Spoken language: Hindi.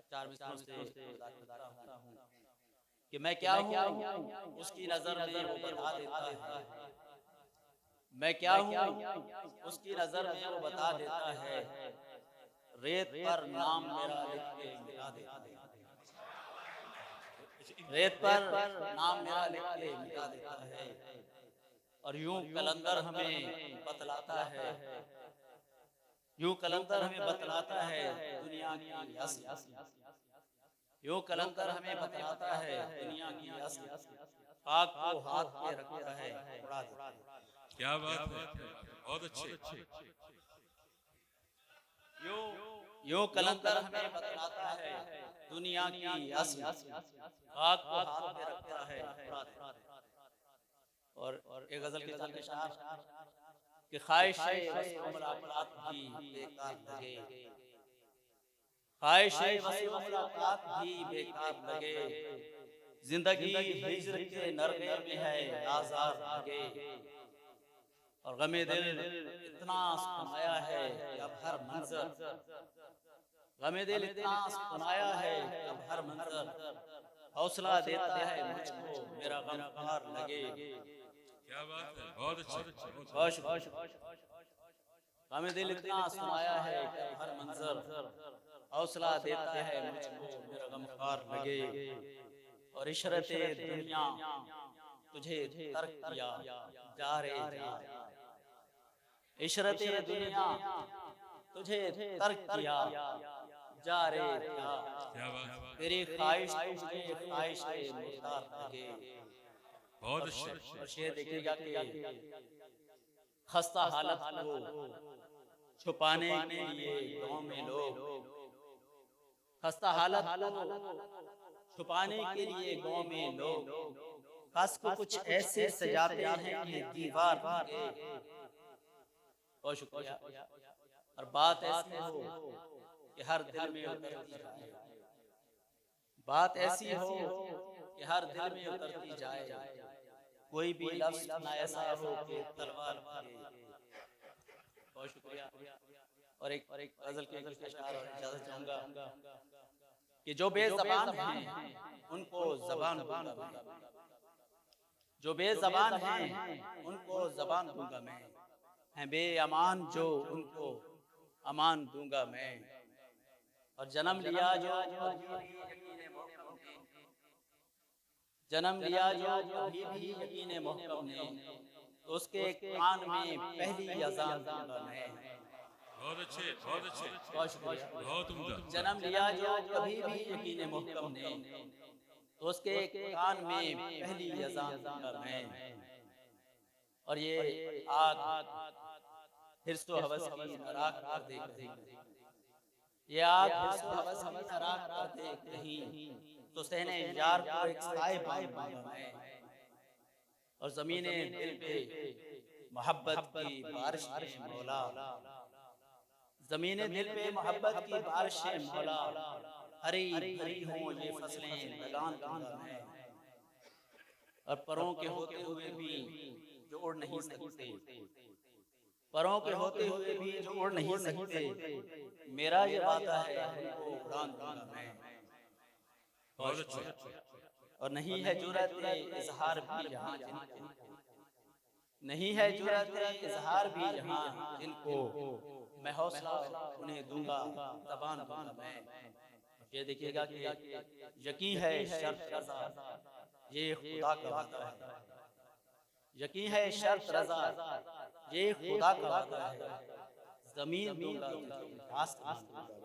चार मिसरों से बताता हूँ कि मैं क्या हूँ, उसकी नजर में वो बता देता है। मैं क्या हूँ, उसकी नजर में वो बता देता है। रेत पर नाम मेरा लिख के मिटा देता है। रेत पर नाम मेरा लिख के मिटा देता है। और यूं कलंदर हमें बतलाता है, यूं कलंदर हमें बतलाता है दुनिया की असली। यूं कलंदर हमें बतलाता है दुनिया की असली। आग को हाथ पे रखता है, उड़ा देता है। क्या बात है, बहुत अच्छे। यूं यूं कलंदर हमें बतलाता है दुनिया की असली। आग को हाथ पे रखता है, उड़ा देता है। और एक गजल के चंद इशार कि ख्वाहिशे वस्ल मुलाकात भी बेकार लगे, ख्वाहिशे वस्ल मुलाकात भी बेकार लगे। जिंदगी हिज्र के नरगे में है आजार लगे। और गमे दिल इतना सुनाया है कि अब हर मंजर, गमे दिल इतना सुनाया है कि अब हर मंजर हौसला देता है मुझको मेरा गमख्वार लगे। क्या बात है, बहुत अच्छे, बहुत शुक्रिया। गमे दिल इतना सुनाया है कि अब हर मंजर हौसला देता है मुझको मेरा गमख्वार लगे। और इशरते दुनिया तुझे तर्क किया जा रे जा, इशरते दुनिया तुझे तर्क किया जा रे जा। क्या बात, तेरी ख्वाहिश तो मुझे ख्वाहिश मुर्दार लगे। बहुत और अच्छे। शेर देखिएगा कि खस्ता हालत को छुपाने के लिए गांव में लोग, खस्ता हालत को छुपाने के लिए गांव में लोग खास को कुछ ऐसे सजाते हैं कि दीवार लगे। बहुत शुक्रिया। और बात ऐसी हो कि हर दिल में उतरती जाए, बात ऐसी हो कि हर दिल में उतरती जाए। कोई भी लफ्ज ना ऐसा हो कि तलवार लगे। बहुत शुक्रिया। और एक गजल के कुछ अशआर और इजाजत चाहूंगा कि जो बेज़बान हैं उनको ज़बान दूंगा मैं, जो बेज़बान हैं उनको ज़बान दूंगा मैं। हैं बेअमान जो उनको अमान दूंगा मैं। और जन्म लिया जो अभी भी यकीन मोहकम ने, जन्म लिया जो अभी भी यकीन मोहकम ने, तो उसके कान में पहली अज़ान दूंगा मैं। बहुत अच्छे, बहुत अच्छे, बहुत शुक्रिया। बहुत उम्दा। जन्म लिया जो कभी भी यकीन मोहकम ने, तो उसके कान में पहली अज़ान दूंगा मैं। और ये आग हिर्स व हवस की राख कर दे कहीं, ये आग हिर्स व हवस की राख कर दे कहीं, तो सहने यार को एक साए बांध दूंगा मैं। और ज़मीने दिल पे मोहब्बत की बारिशें मौला, ज़मीने दिल पे मोहब्बत की बारिशें मौला, हरी भरी हों ये फसलें लगान दूंगा मैं। और परों के होते हुए भी जो उड़ नहीं सकते, परों के होते हुए भी जो उड़ नहीं सकते, मेरा ये वादा है उनको उड़ान दूंगा मैं। बहुत बहुत शुक्रिया। अच्छे। और नहीं है जुर्रत इजहार भी यहाँ जिनको, नहीं है जुर्रत इजहार भी यहाँ जिनको, मैं हौसला उन्हें दूंगा, ज़बान दूंगा मैं। ये देखिएगा कि यकीन है शर्त रज़ा, ये खुदा का वादा है। यकीन है शर्त रज़ा, ये खुदा का वादा है। ज़मीन दूंगा तुझे, आसमान दूंगा